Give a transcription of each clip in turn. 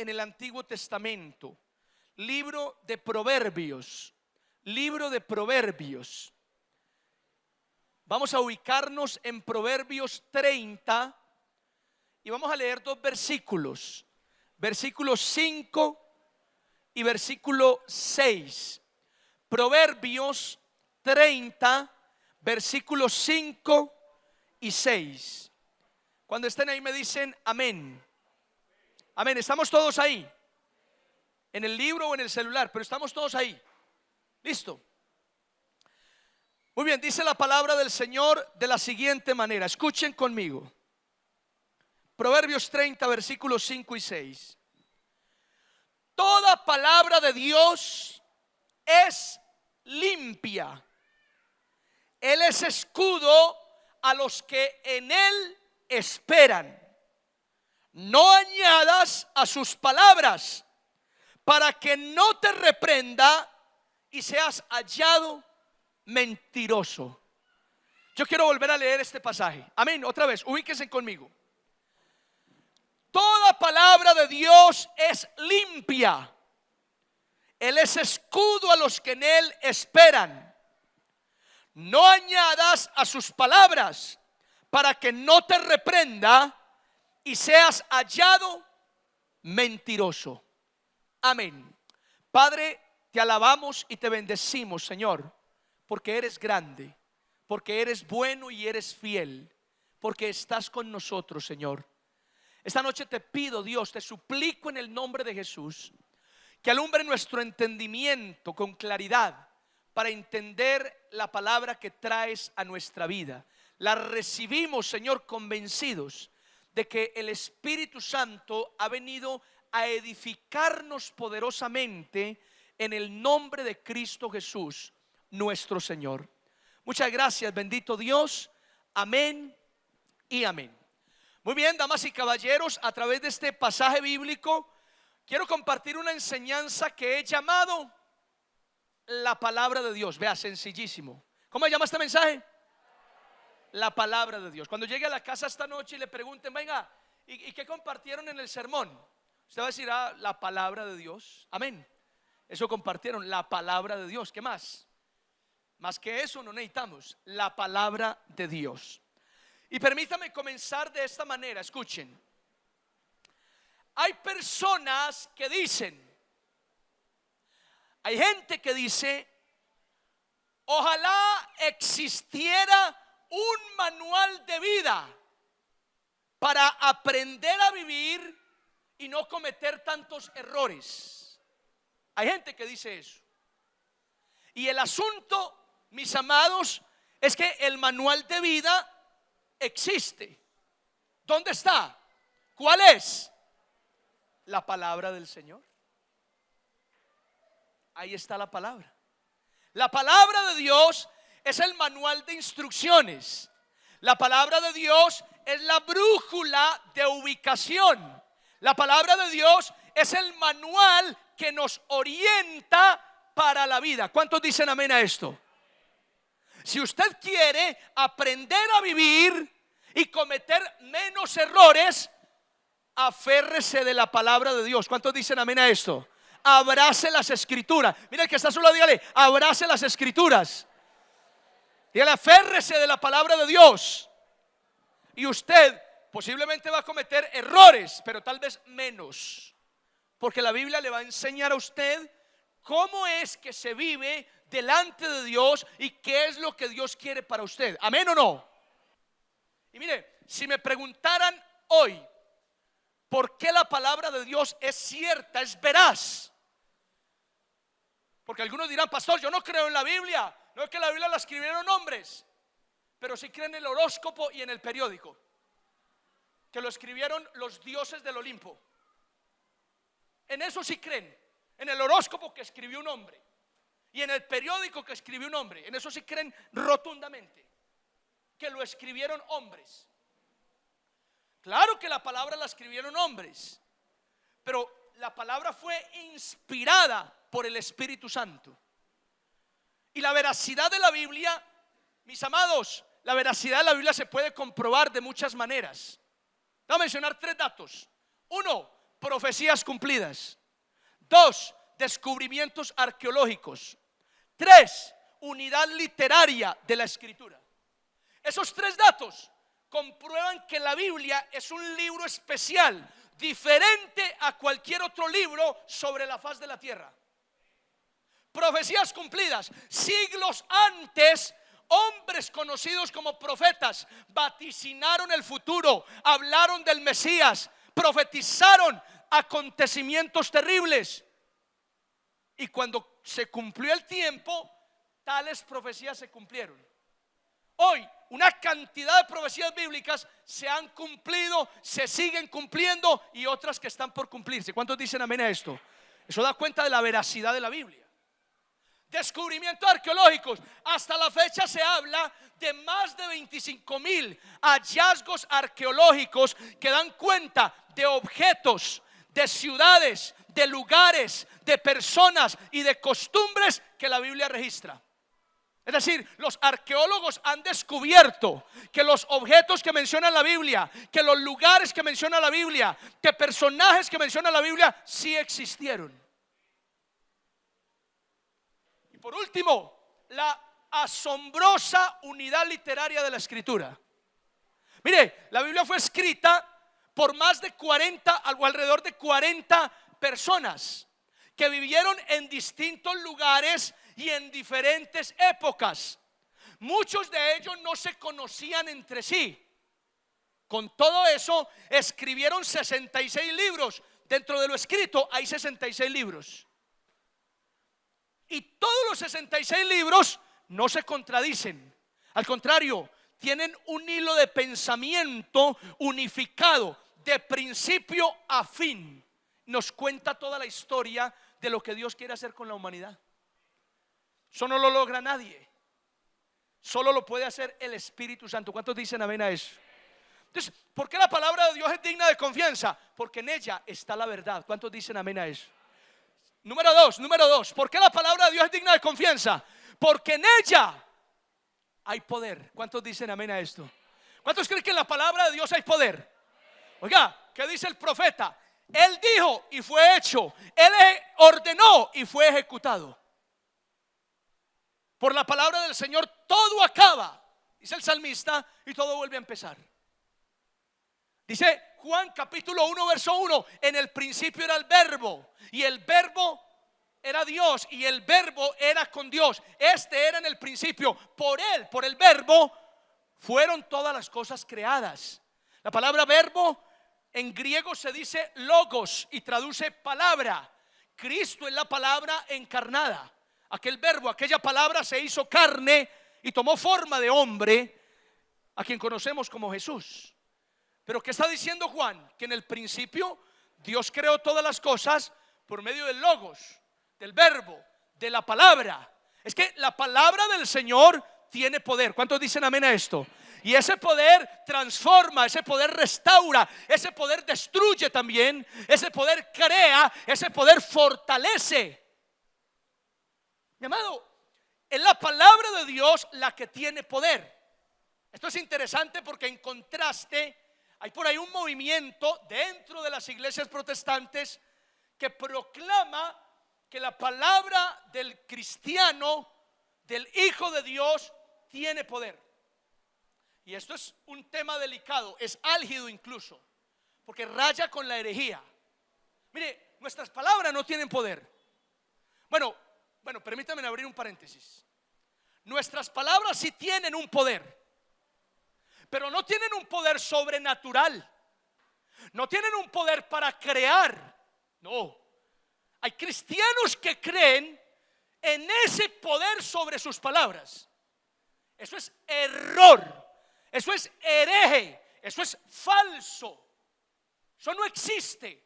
en el Antiguo Testamento, libro de Proverbios, libro de Proverbios. Vamos a ubicarnos en Proverbios 30 y vamos a leer dos versículos, versículo 5 y versículo 6. Proverbios 30, versículos 5 y 6. Cuando estén ahí me dicen amén. Amén, estamos todos ahí. En el libro o en el celular, pero estamos todos ahí. Listo. Muy bien, dice la palabra del Señor de la siguiente manera. Escuchen conmigo. Proverbios 30, versículos 5 y 6. Toda palabra de Dios es limpia. Él es escudo a los que en Él esperan. No añadas a sus palabras, para que no te reprenda y seas hallado mentiroso. Yo quiero volver a leer este pasaje. Amén, otra vez, ubíquense conmigo. Toda palabra de Dios es limpia. Él es escudo a los que en Él esperan. No añadas a sus palabras, para que no te reprenda y seas hallado mentiroso. Amén. Padre, te alabamos y te bendecimos, Señor, porque eres grande, porque eres bueno y eres fiel, porque estás con nosotros, Señor. Esta noche te pido, Dios, te suplico en el nombre de Jesús, que alumbre nuestro entendimiento con claridad para entender la palabra que traes a nuestra vida. La recibimos, Señor, convencidos de que el Espíritu Santo ha venido a edificarnos poderosamente en el nombre de Cristo Jesús, nuestro Señor. Muchas gracias, bendito Dios. Amén y amén. Muy bien, damas y caballeros, a través de este pasaje bíblico quiero compartir una enseñanza que he llamado la palabra de Dios. Vea, sencillísimo. ¿Cómo se llama este mensaje? La palabra de Dios. Cuando llegue a la casa esta noche y le pregunten, venga, ¿y qué compartieron en el sermón? Usted va a decir, la palabra de Dios. Amén. Eso compartieron, la palabra de Dios. ¿Qué más? Más que eso no necesitamos, la palabra de Dios. Y permítame comenzar de esta manera. Escuchen. Hay personas que dicen, hay gente que dice, ojalá existiera un manual de vida para aprender a vivir y no cometer tantos errores. Hay gente que dice eso. Y el asunto, mis amados, es que el manual de vida existe. ¿Dónde está? ¿Cuál es? La palabra del Señor. Ahí está la palabra. La palabra de Dios es el manual de instrucciones. La palabra de Dios es la brújula de ubicación. La palabra de Dios es el manual que nos orienta para la vida. ¿Cuántos dicen amén a esto? Si usted quiere aprender a vivir y cometer menos errores, aférrese de la palabra de Dios. ¿Cuántos dicen amén a esto? Abrace las escrituras. Mira el que está solo, dígale, abrace las escrituras. Dígale, aférrese de la palabra de Dios. Y usted posiblemente va a cometer errores, pero tal vez menos, porque la Biblia le va a enseñar a usted cómo es que se vive delante de Dios y qué es lo que Dios quiere para usted. ¿Amén o no? Y mire, si me preguntaran hoy por qué la palabra de Dios es cierta, es veraz, porque algunos dirán, pastor, yo no creo en la Biblia. No es que la Biblia la escribieron hombres, pero sí creen en el horóscopo y en el periódico, que lo escribieron los dioses del Olimpo. En eso sí creen. En el horóscopo que escribió un hombre y en el periódico que escribió un hombre. En eso sí creen rotundamente, que lo escribieron hombres. Claro que la palabra la escribieron hombres, pero la palabra fue inspirada por el Espíritu Santo. Y la veracidad de la Biblia, mis amados, la veracidad de la Biblia se puede comprobar de muchas maneras. Voy a mencionar 3 datos. 1, profecías cumplidas. 2, descubrimientos arqueológicos. 3, unidad literaria de la escritura. Esos 3 datos comprueban que la Biblia es un libro especial, diferente a cualquier otro libro sobre la faz de la tierra. Profecías cumplidas. Siglos antes, hombres conocidos como profetas vaticinaron el futuro, hablaron del Mesías, profetizaron acontecimientos terribles. Y cuando se cumplió el tiempo, tales profecías se cumplieron. Hoy, una cantidad de profecías bíblicas se han cumplido, se siguen cumpliendo y otras que están por cumplirse. ¿Cuántos dicen amén a esto? Eso da cuenta de la veracidad de la Biblia. Descubrimientos arqueológicos. Hasta la fecha se habla de más de 25,000 hallazgos arqueológicos que dan cuenta de objetos, de ciudades, de lugares, de personas y de costumbres que la Biblia registra. Es decir, los arqueólogos han descubierto que los objetos que menciona la Biblia, que los lugares que menciona la Biblia, que personajes que menciona la Biblia, sí existieron. Y por último, la asombrosa unidad literaria de la escritura. Mire, la Biblia fue escrita por más de 40 o alrededor de 40 personas que vivieron en distintos lugares y en diferentes épocas. Muchos de ellos no se conocían entre sí. Con todo eso, escribieron 66 libros. Dentro de lo escrito hay 66 libros. Y todos los 66 libros no se contradicen. Al contrario, tienen un hilo de pensamiento unificado, de principio a fin. Nos cuenta toda la historia de lo que Dios quiere hacer con la humanidad. Eso no lo logra nadie. Solo lo puede hacer el Espíritu Santo. ¿Cuántos dicen amén a eso? Entonces, ¿por qué la palabra de Dios es digna de confianza? Porque en ella está la verdad. ¿Cuántos dicen amén a eso? Número dos, ¿por qué la palabra de Dios es digna de confianza? Porque en ella hay poder. ¿Cuántos dicen amén a esto? ¿Cuántos creen que en la palabra de Dios hay poder? Oiga, ¿qué dice el profeta? Él dijo y fue hecho. Él ordenó y fue ejecutado. Por la palabra del Señor todo acaba, dice el salmista, y todo vuelve a empezar. Dice Juan capítulo 1 verso 1: en el principio era el verbo, y el verbo era Dios, y el verbo era con Dios. Este era en el principio. Por él, por el verbo, fueron todas las cosas creadas. La palabra verbo en griego se dice logos y traduce palabra. Cristo es la palabra encarnada. Aquel verbo, aquella palabra se hizo carne y tomó forma de hombre, a quien conocemos como Jesús. Pero ¿qué está diciendo Juan? Que en el principio Dios creó todas las cosas por medio del logos, del verbo, de la palabra. Es que la palabra del Señor tiene poder. ¿Cuántos dicen amén a esto? Y ese poder transforma, ese poder restaura, ese poder destruye también, ese poder crea, ese poder fortalece. Mi amado, es la palabra de Dios la que tiene poder. Esto es interesante porque en contraste hay por ahí un movimiento dentro de las iglesias protestantes que proclama que la palabra del cristiano, del Hijo de Dios, tiene poder. Y esto es un tema delicado, es álgido incluso, porque raya con la herejía. Mire, nuestras palabras no tienen poder. Bueno, permítanme abrir un paréntesis. Nuestras palabras sí tienen un poder, pero no tienen un poder sobrenatural. No tienen un poder para crear. No. Hay cristianos que creen en ese poder sobre sus palabras. Eso es error. Eso es hereje. Eso es falso. Eso no existe.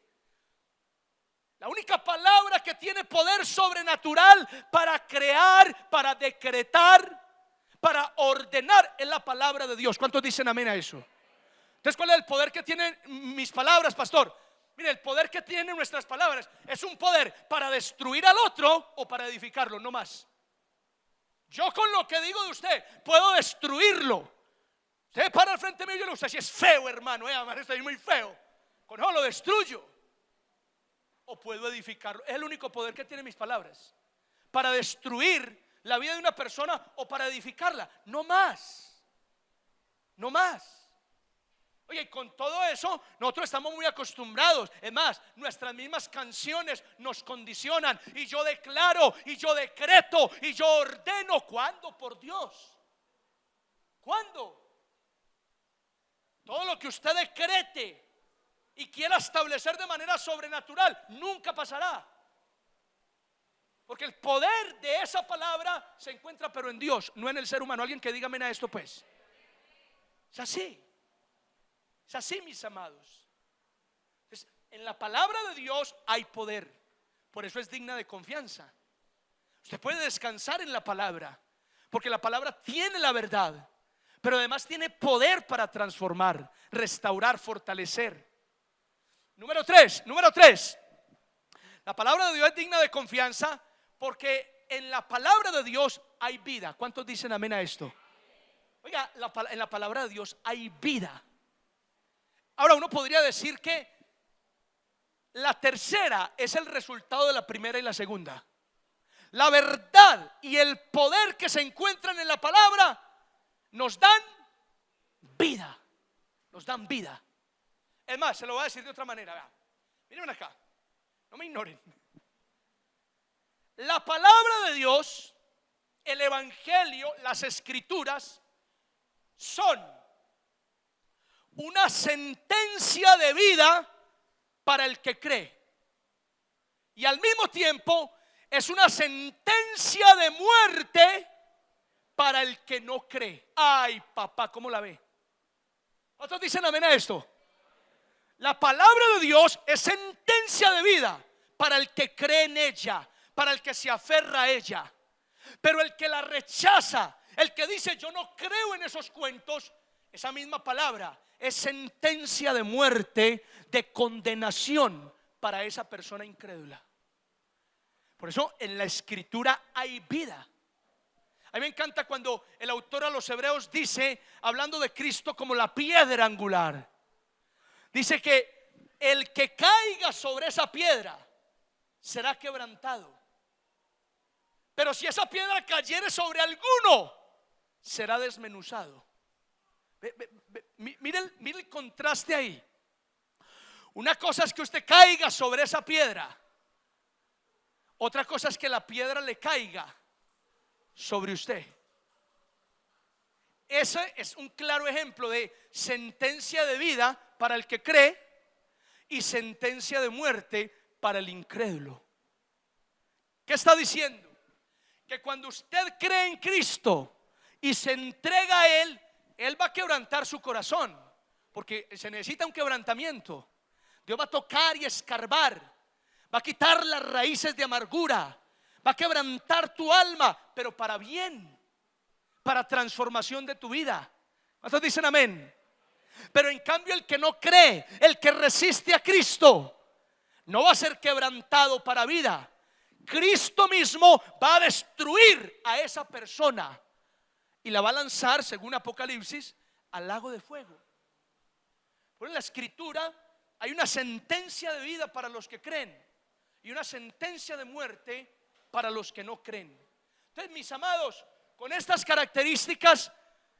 La única palabra que tiene poder sobrenatural para crear, para decretar, para ordenar es la palabra de Dios. ¿Cuántos dicen amén a eso? Entonces, ¿cuál es el poder que tienen mis palabras, pastor? Mire, el poder que tienen nuestras palabras es un poder para destruir al otro o para edificarlo, no más. Yo con lo que digo de usted puedo destruirlo. Usted para al frente mío y yo le digo: usted si es feo, hermano, además estoy muy feo. Con eso lo destruyo. o puedo edificarlo. Es el único poder que tienen mis palabras, para destruir la vida de una persona o para edificarla. No más, no más. Oye, y con todo eso nosotros estamos muy acostumbrados. Es más, nuestras mismas canciones nos condicionan. Y yo declaro, y yo decreto, y yo ordeno. ¿Cuándo? Por Dios. ¿Cuándo? Todo lo que usted decrete y quiera establecer de manera sobrenatural, nunca pasará. Porque el poder de esa palabra se encuentra pero en Dios, no en el ser humano. Alguien que diga amén a esto, pues. Es así. Es así, mis amados. Entonces, en la palabra de Dios hay poder. Por eso es digna de confianza. Usted puede descansar en la palabra, porque la palabra tiene la verdad, pero además tiene poder para transformar, restaurar, fortalecer. Número tres. La palabra de Dios es digna de confianza porque en la palabra de Dios hay vida. ¿Cuántos dicen amén a esto? Oiga, en la palabra de Dios hay vida. Ahora uno podría decir que la tercera es el resultado de la primera y la segunda. La verdad y el poder que se encuentran en la palabra nos dan vida. Nos dan vida. Es más, se lo voy a decir de otra manera. Vean, miren acá, no me ignoren. La palabra de Dios, el evangelio, las escrituras son una sentencia de vida para el que cree, y al mismo tiempo es una sentencia de muerte para el que no cree. Ay, papá, ¿cómo la ve? ¿Otros dicen amén a esto? La palabra de Dios es sentencia de vida para el que cree en ella, para el que se aferra a ella. Pero el que la rechaza, el que dice yo no creo en esos cuentos, esa misma palabra es sentencia de muerte, de condenación para esa persona incrédula. Por eso en la escritura hay vida. A mí me encanta cuando el autor a los Hebreos dice, hablando de Cristo como la piedra angular, dice que el que caiga sobre esa piedra será quebrantado. Pero si esa piedra cayere sobre alguno, será desmenuzado. Mire el contraste ahí. Una cosa es que usted caiga sobre esa piedra, otra cosa es que la piedra le caiga sobre usted. Ese es un claro ejemplo de sentencia de vida para el que cree y sentencia de muerte para el incrédulo. ¿Qué está diciendo? Que cuando usted cree en Cristo y se entrega a Él, Él va a quebrantar su corazón, porque se necesita un quebrantamiento. Dios va a tocar y escarbar, va a quitar las raíces de amargura, va a quebrantar tu alma, pero para bien, para transformación de tu vida. ¿Cuántos dicen amén? Pero en cambio el que no cree, el que resiste a Cristo, no va a ser quebrantado para vida. Cristo mismo va a destruir a esa persona y la va a lanzar, según Apocalipsis, al lago de fuego. Por en la escritura hay una sentencia de vida para los que creen y una sentencia de muerte para los que no creen. Entonces, mis amados, con estas características,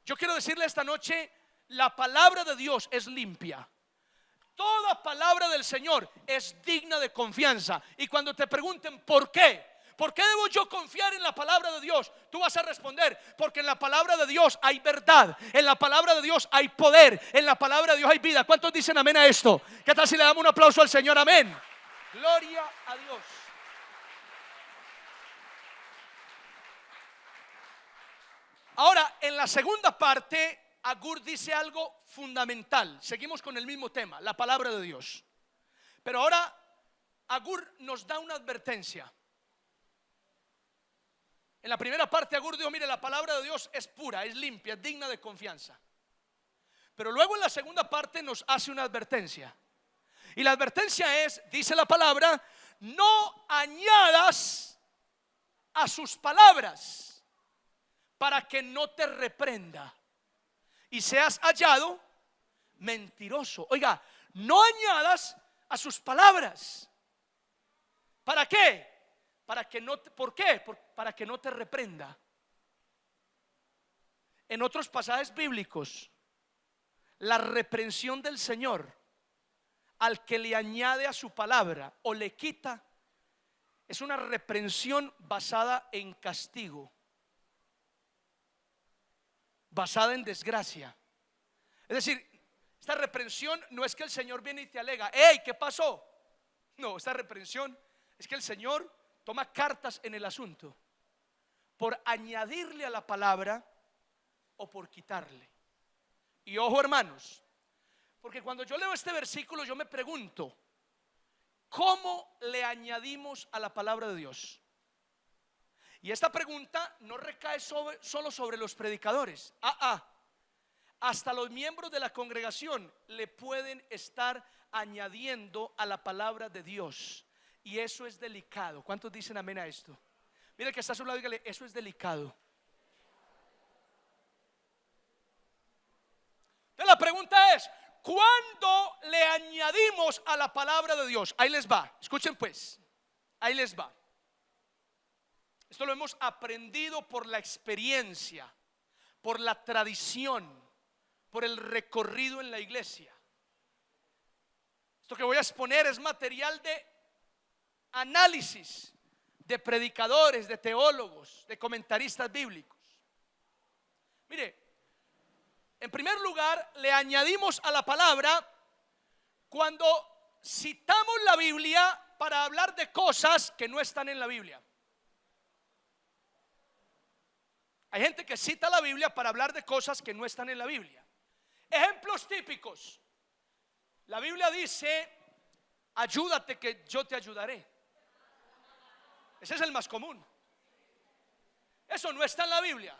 yo quiero decirle esta noche, la palabra de Dios es limpia. Toda palabra del Señor es digna de confianza. Y cuando te pregunten ¿por qué? ¿Por qué debo yo confiar en la palabra de Dios? Tú vas a responder, porque en la palabra de Dios hay verdad, en la palabra de Dios hay poder, en la palabra de Dios hay vida. ¿Cuántos dicen amén a esto? ¿Qué tal si le damos un aplauso al Señor? Amén. Gloria a Dios. Ahora, en la segunda parte, Agur dice algo fundamental. Seguimos con el mismo tema, la palabra de Dios. Pero ahora Agur nos da una advertencia. En la primera parte Agur dijo, mire, la palabra de Dios es pura, es limpia, es digna de confianza. Pero luego en la segunda parte nos hace una advertencia. Y la advertencia es, dice la palabra, no añadas a sus palabras para que no te reprenda y seas hallado mentiroso. Oiga, no añadas a sus palabras. ¿Para qué? ¿Por qué? Para que no te reprenda. En otros pasajes bíblicos, la reprensión del Señor al que le añade a su palabra o le quita es una reprensión basada en castigo, basada en desgracia. Es decir, esta reprensión no es que el Señor viene y te alega: hey, ¿qué pasó? No, esta reprensión es que el Señor toma cartas en el asunto por añadirle a la palabra o por quitarle. Y ojo, hermanos, porque cuando yo leo este versículo yo me pregunto: ¿cómo le añadimos a la palabra de Dios? Y esta pregunta no recae solo sobre los predicadores. Hasta los miembros de la congregación le pueden estar añadiendo a la palabra de Dios. Y eso es delicado. ¿Cuántos dicen amén a esto? Mire que está a su lado, dígale: eso es delicado. Entonces la pregunta es: ¿cuándo le añadimos a la palabra de Dios? Ahí les va, escuchen pues, ahí les va. Esto lo hemos aprendido por la experiencia, por la tradición, por el recorrido en la iglesia. Esto que voy a exponer es material de análisis de predicadores, de teólogos, de comentaristas bíblicos. Mire, en primer lugar, le añadimos a la palabra cuando citamos la Biblia para hablar de cosas que no están en la Biblia. Hay gente que cita la Biblia para hablar de cosas que no están en la Biblia. Ejemplos típicos. La Biblia dice: ayúdate que yo te ayudaré. Ese es el más común. Eso no está en la Biblia.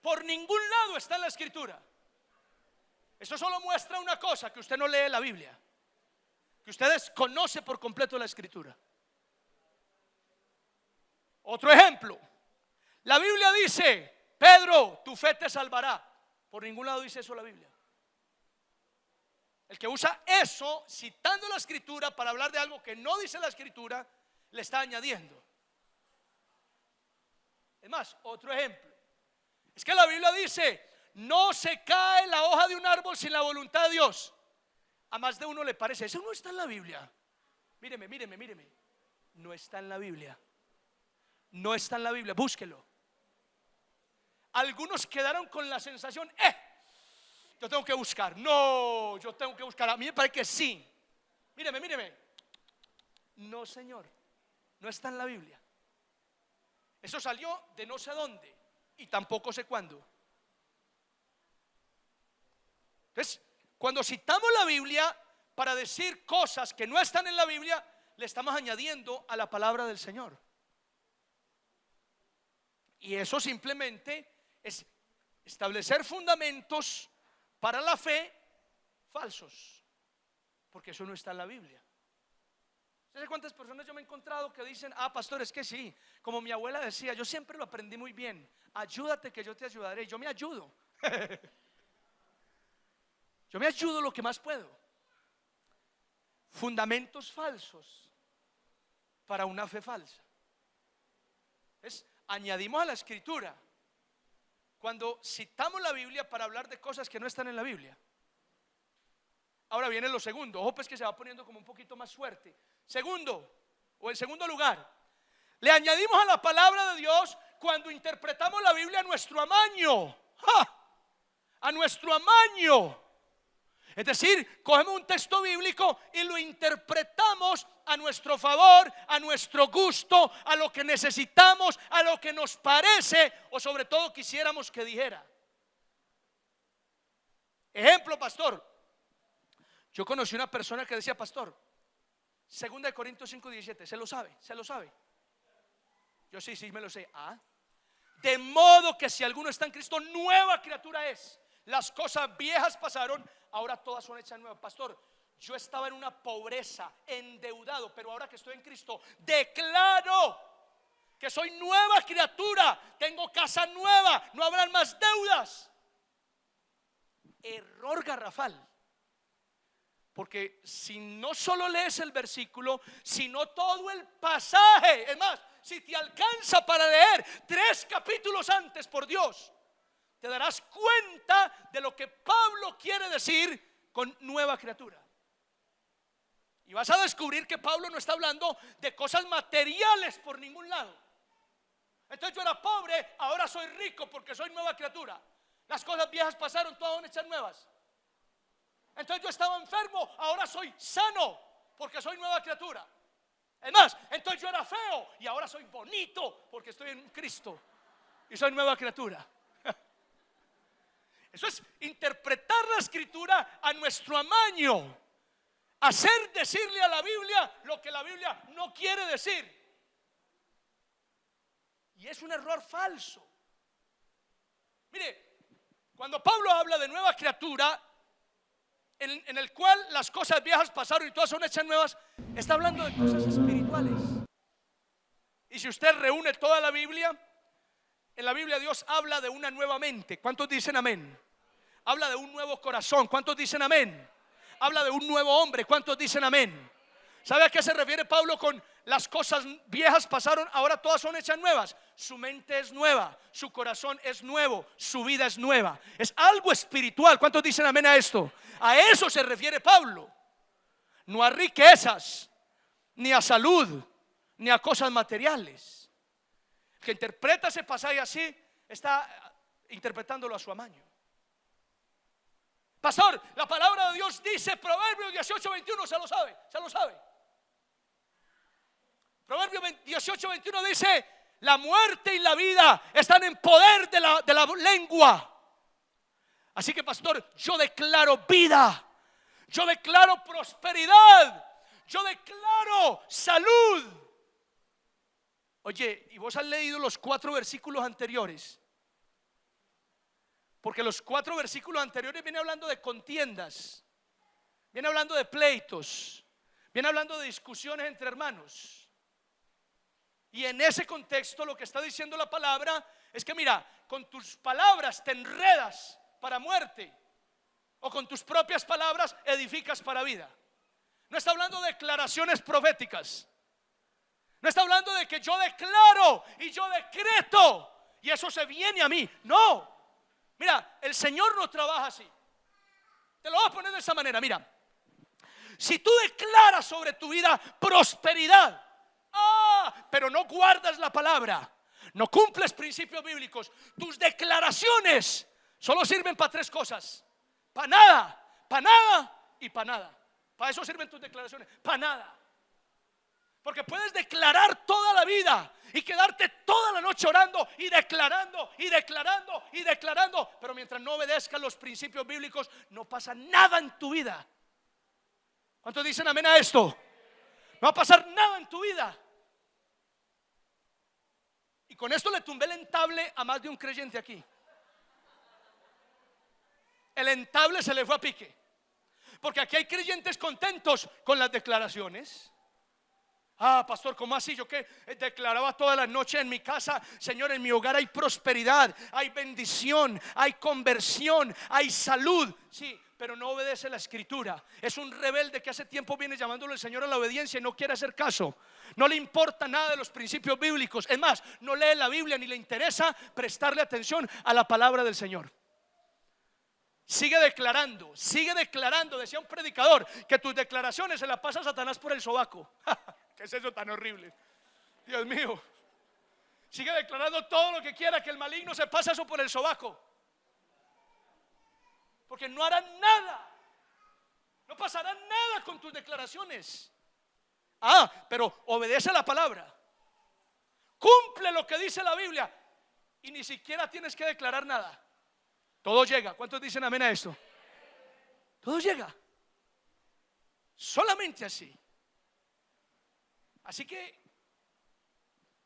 Por ningún lado está en la Escritura. Eso solo muestra una cosa: que usted no lee la Biblia, que usted desconoce por completo la Escritura. Otro ejemplo. La Biblia dice: Pedro, tu fe te salvará. Por ningún lado dice eso la Biblia. El que usa eso, citando la Escritura para hablar de algo que no dice la Escritura, le está añadiendo. Es más, otro ejemplo. Es que la Biblia dice: no se cae la hoja de un árbol sin la voluntad de Dios. A más de uno le parece: eso no está en la Biblia. Míreme. No está en la Biblia. No está en la Biblia, búsquelo. Algunos quedaron con la sensación: yo tengo que buscar. No, yo tengo que buscar. A mí me parece que sí. Míreme. No, señor, no está en la Biblia. Eso salió de no sé dónde y tampoco sé cuándo. Entonces, cuando citamos la Biblia para decir cosas que no están en la Biblia, le estamos añadiendo a la palabra del Señor. Y eso simplemente es establecer fundamentos para la fe falsos, porque eso no está en la Biblia. ¿Sabes cuántas personas yo me he encontrado que dicen: pastor, es que sí, como mi abuela decía, yo siempre lo aprendí muy bien: ayúdate que yo te ayudaré. Yo me ayudo. Yo me ayudo lo que más puedo. Fundamentos falsos para una fe falsa. Añadimos a la Escritura cuando citamos la Biblia para hablar de cosas que no están en la Biblia. Ahora viene lo segundo. Ojo pues que se va poniendo como un poquito más fuerte. En segundo lugar, le añadimos a la palabra de Dios cuando interpretamos la Biblia a nuestro amaño. A nuestro amaño. Es decir, cogemos un texto bíblico y lo interpretamos a nuestro favor, a nuestro gusto, a lo que necesitamos, a lo que nos parece o sobre todo quisiéramos que dijera. Ejemplo, pastor. Yo conocí una persona que decía: pastor, 2 Corintios 5:17, ¿se lo sabe? Yo sí me lo sé. De modo que si alguno está en Cristo, nueva criatura es. Las cosas viejas pasaron, ahora todas son hechas nuevas. Pastor, yo estaba en una pobreza, endeudado, pero ahora que estoy en Cristo, declaro que soy nueva criatura, tengo casa nueva, no habrán más deudas. Error garrafal. Porque si no solo lees el versículo, sino todo el pasaje, es más, si te alcanza para leer 3 capítulos antes, por Dios, te darás cuenta de lo que Pablo quiere decir con nueva criatura. Y vas a descubrir que Pablo no está hablando de cosas materiales por ningún lado. Entonces yo era pobre, ahora soy rico porque soy nueva criatura. Las cosas viejas pasaron, todas van hechas nuevas. Entonces yo estaba enfermo, ahora soy sano porque soy nueva criatura. Es más, entonces yo era feo y ahora soy bonito porque estoy en Cristo y soy nueva criatura. Eso es interpretar la escritura a nuestro amaño, hacer decirle a la Biblia lo que la Biblia no quiere decir. Y es un error falso. Mire, cuando Pablo habla de nueva criatura, en el cual las cosas viejas pasaron y todas son hechas nuevas, está hablando de cosas espirituales. Y si usted reúne toda la Biblia, en la Biblia Dios habla de una nueva mente. ¿Cuántos dicen amén? Habla de un nuevo corazón. ¿Cuántos dicen amén? Habla de un nuevo hombre. ¿Cuántos dicen amén? ¿Sabe a qué se refiere Pablo con las cosas viejas pasaron, ahora todas son hechas nuevas? Su mente es nueva, su corazón es nuevo, su vida es nueva. Es algo espiritual. ¿Cuántos dicen amén a esto? A eso se refiere Pablo. No a riquezas, ni a salud, ni a cosas materiales. El que interpreta ese pasaje así está interpretándolo a su amaño. Pastor, la palabra de Dios dice, Proverbios 18:21, se lo sabe, se lo sabe. Proverbios 18:21 dice: la muerte y la vida están en poder de la lengua. Así que, pastor, yo declaro vida, yo declaro prosperidad, yo declaro salud. Oye, ¿y vos has leído los 4 versículos anteriores? Porque los 4 versículos anteriores vienen hablando de contiendas, viene hablando de pleitos, viene hablando de discusiones entre hermanos. Y en ese contexto lo que está diciendo la palabra es que, mira, con tus palabras te enredas para muerte, o con tus propias palabras edificas para vida. No está hablando de declaraciones proféticas. No está hablando de que yo declaro y yo decreto y eso se viene a mí. No. Mira, el Señor no trabaja así. Te lo voy a poner de esa manera. Mira, si tú declaras sobre tu vida prosperidad, pero no guardas la palabra, no cumples principios bíblicos, tus declaraciones solo sirven para 3 cosas: para nada y para nada. Para eso sirven tus declaraciones, para nada. Porque puedes declarar toda la vida y quedarte toda la noche orando y declarando y declarando y declarando, pero mientras no obedezcas los principios bíblicos no pasa nada en tu vida. ¿Cuántos dicen amén a esto? No va a pasar nada en tu vida. Y con esto le tumbé el entable a más de un creyente aquí. El entable se le fue a pique, porque aquí hay creyentes contentos con las declaraciones. Pastor, ¿cómo así? Yo que declaraba toda la noche en mi casa: Señor, en mi hogar hay prosperidad, hay bendición, hay conversión, hay salud. Sí, pero no obedece la escritura. Es un rebelde que hace tiempo viene llamándole el Señor a la obediencia y no quiere hacer caso. No le importa nada de los principios bíblicos. Es más, no lee la Biblia ni le interesa prestarle atención a la palabra del Señor. Sigue declarando, decía un predicador, que tus declaraciones se las pasa Satanás por el sobaco. ¿Qué es eso tan horrible? Dios mío. Sigue declarando todo lo que quiera, que el maligno se pase eso por el sobaco. Porque no harán nada, no pasará nada con tus declaraciones. Pero obedece la palabra, cumple lo que dice la Biblia y ni siquiera tienes que declarar nada. Todo llega. ¿Cuántos dicen amén a esto? Todo llega. Solamente así. Así que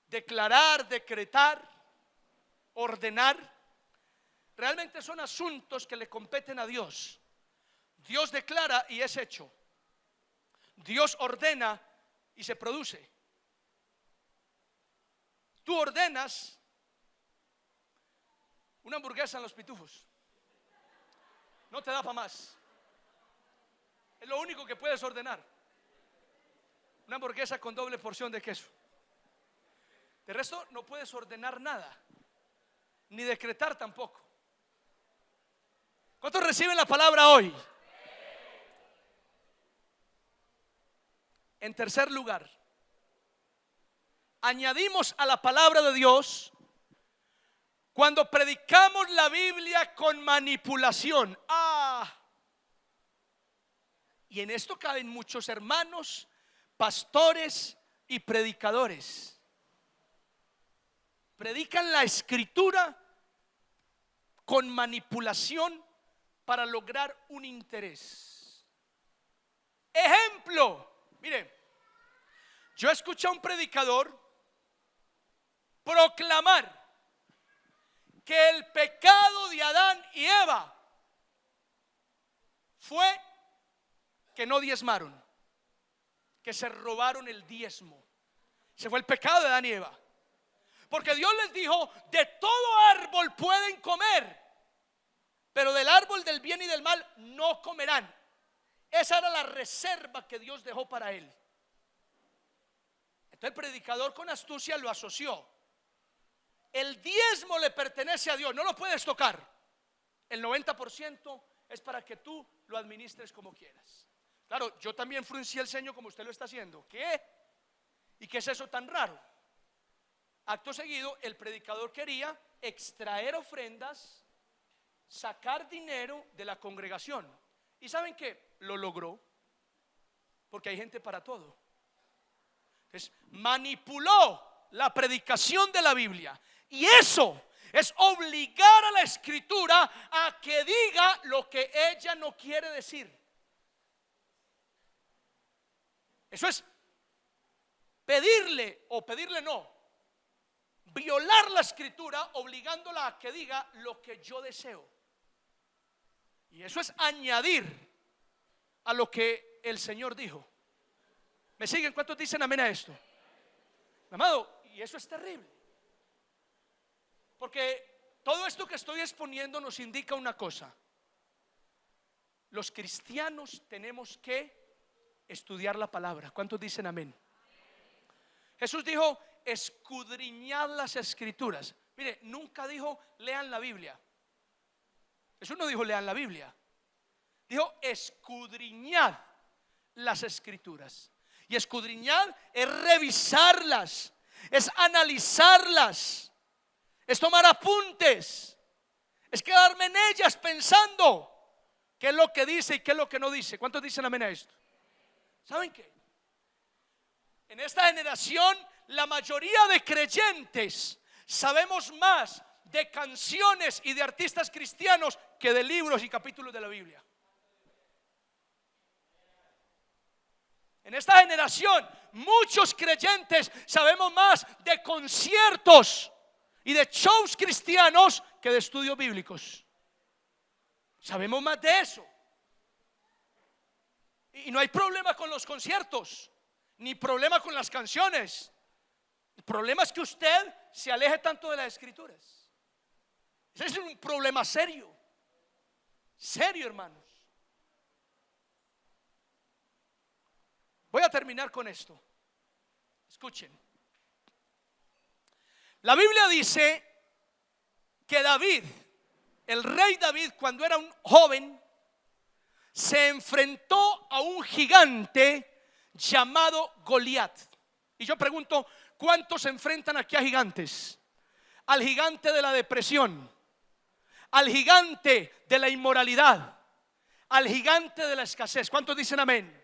declarar, decretar, ordenar, realmente son asuntos que le competen a Dios. Dios declara y es hecho. Dios ordena y se produce. Tú ordenas una hamburguesa en Los Pitufos, no te da para más. Es lo único que puedes ordenar. Una hamburguesa con doble porción de queso. De resto no puedes ordenar nada, ni decretar tampoco. ¿Cuántos reciben la palabra hoy? En tercer lugar, añadimos a la palabra de Dios cuando predicamos la Biblia con manipulación. Y en esto caben muchos hermanos, pastores y predicadores. Predican la escritura con manipulación para lograr un interés. Ejemplo, mire, yo escuché a un predicador proclamar que el pecado de Adán y Eva fue que no diezmaron, que se robaron el diezmo. Ese fue el pecado de Adán y Eva. Porque Dios les dijo: de todo árbol pueden comer, pero del árbol del bien y del mal no comerán. Esa era la reserva que Dios dejó para él. Entonces el predicador con astucia lo asoció. El diezmo le pertenece a Dios, no lo puedes tocar. El 90% es para que tú lo administres como quieras. Claro, yo también fruncí el ceño como usted lo está haciendo. ¿Qué? ¿Y qué es eso tan raro? Acto seguido, el predicador quería extraer ofrendas, sacar dinero de la congregación. ¿Y saben qué? Lo logró, porque hay gente para todo. Entonces, manipuló la predicación de la Biblia. Y eso es obligar a la escritura a que diga lo que ella no quiere decir. Eso es pedirle no, violar la escritura obligándola a que diga lo que yo deseo. Y eso es añadir a lo que el Señor dijo. ¿Me siguen? ¿Cuántos dicen amén a esto? Amado, y eso es terrible. Porque todo esto que estoy exponiendo nos indica una cosa: los cristianos tenemos que estudiar la palabra. ¿Cuántos dicen amén? Jesús dijo: escudriñad las escrituras. Mire, nunca dijo lean la Biblia. Jesús no dijo lean la Biblia. Dijo escudriñad las escrituras. Y escudriñar es revisarlas, es analizarlas, es tomar apuntes, es quedarme en ellas pensando qué es lo que dice y qué es lo que no dice. ¿Cuántos dicen amén a esto? ¿Saben qué? En esta generación la mayoría de creyentes sabemos más de canciones y de artistas cristianos que de libros y capítulos de la Biblia. En esta generación muchos creyentes sabemos más de conciertos y de shows cristianos que de estudios bíblicos. Sabemos más de eso. Y no hay problema con los conciertos, ni problema con las canciones. El problema es que usted se aleje tanto de las escrituras. Ese es un problema serio. Serio, hermanos. Voy a terminar con esto. Escuchen. La Biblia dice que David, el rey David, cuando era un joven, se enfrentó a un gigante llamado Goliat. Y yo pregunto, ¿cuántos se enfrentan aquí a gigantes? Al gigante de la depresión, al gigante de la inmoralidad, al gigante de la escasez. ¿Cuántos dicen amén?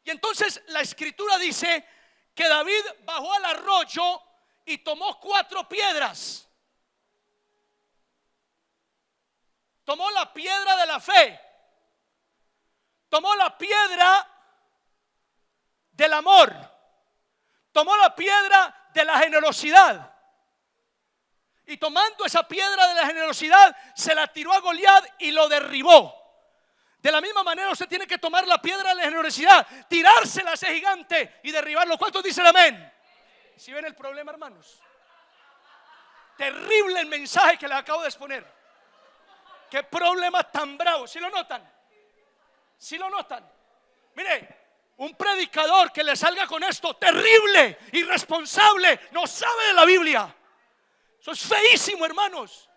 Y entonces la escritura dice que David bajó al arroyo y tomó 4 piedras. Tomó la piedra de la fe, tomó la piedra del amor, tomó la piedra de la generosidad, y tomando esa piedra de la generosidad se la tiró a Goliat y lo derribó. De la misma manera usted tiene que tomar la piedra de la generosidad, tirársela a ese gigante y derribarlo. ¿Cuántos dicen amén? ¿Sí ven el problema, hermanos? Terrible el mensaje que les acabo de exponer. Qué problema tan bravo. ¿Sí lo notan? ¿Sí lo notan? Mire, un predicador que le salga con esto terrible, irresponsable, no sabe de la Biblia. Eso es feísimo, hermanos.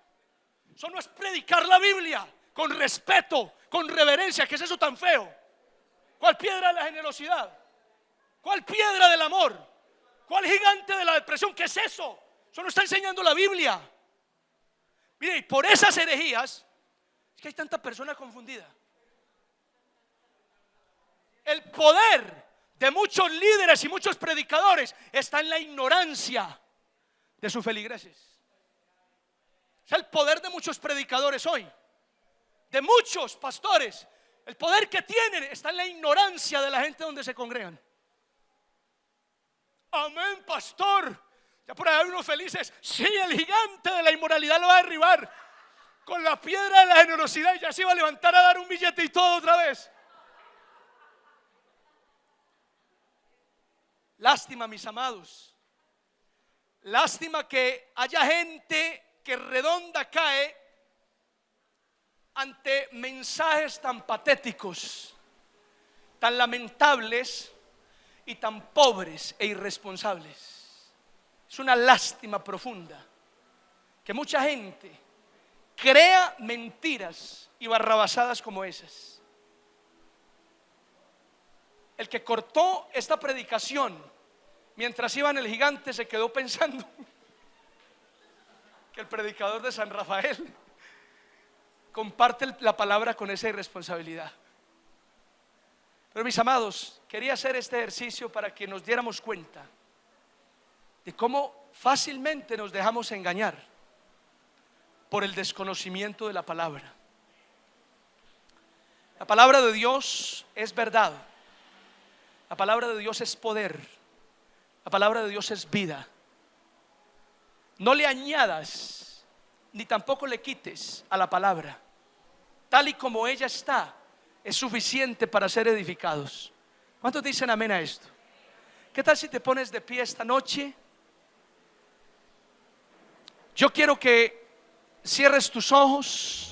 Eso no es predicar la Biblia con respeto, con reverencia. ¿Qué es eso tan feo? ¿Cuál piedra de la generosidad? ¿Cuál piedra del amor? ¿Cuál gigante de la depresión? ¿Qué es eso? Eso no está enseñando la Biblia. Mire, y por esas herejías es que hay tanta persona confundida. El poder de muchos líderes y muchos predicadores está en la ignorancia de sus feligreses. Es el poder de muchos predicadores hoy, de muchos pastores. El poder que tienen está en la ignorancia de la gente donde se congregan. Amén, pastor. Ya por ahí hay unos felices. Sí, el gigante de la inmoralidad lo va a derribar con la piedra de la generosidad y ya se iba a levantar a dar un billete y todo otra vez. Lástima, mis amados. Lástima que haya gente que redonda cae ante mensajes tan patéticos, tan lamentables y tan pobres e irresponsables. Es una lástima profunda que mucha gente crea mentiras y barrabasadas como esas. El que cortó esta predicación mientras iba en el gigante se quedó pensando que el predicador de San Rafael comparte la palabra con esa irresponsabilidad. Pero mis amados, quería hacer este ejercicio para que nos diéramos cuenta de cómo fácilmente nos dejamos engañar por el desconocimiento de la palabra. La palabra de Dios es verdad. La palabra de Dios es poder. La palabra de Dios es vida. No le añadas ni tampoco le quites a la palabra. Tal y como ella está, es suficiente para ser edificados. ¿Cuántos dicen amén a esto? ¿Qué tal si te pones de pie esta noche? Yo quiero que cierres tus ojos.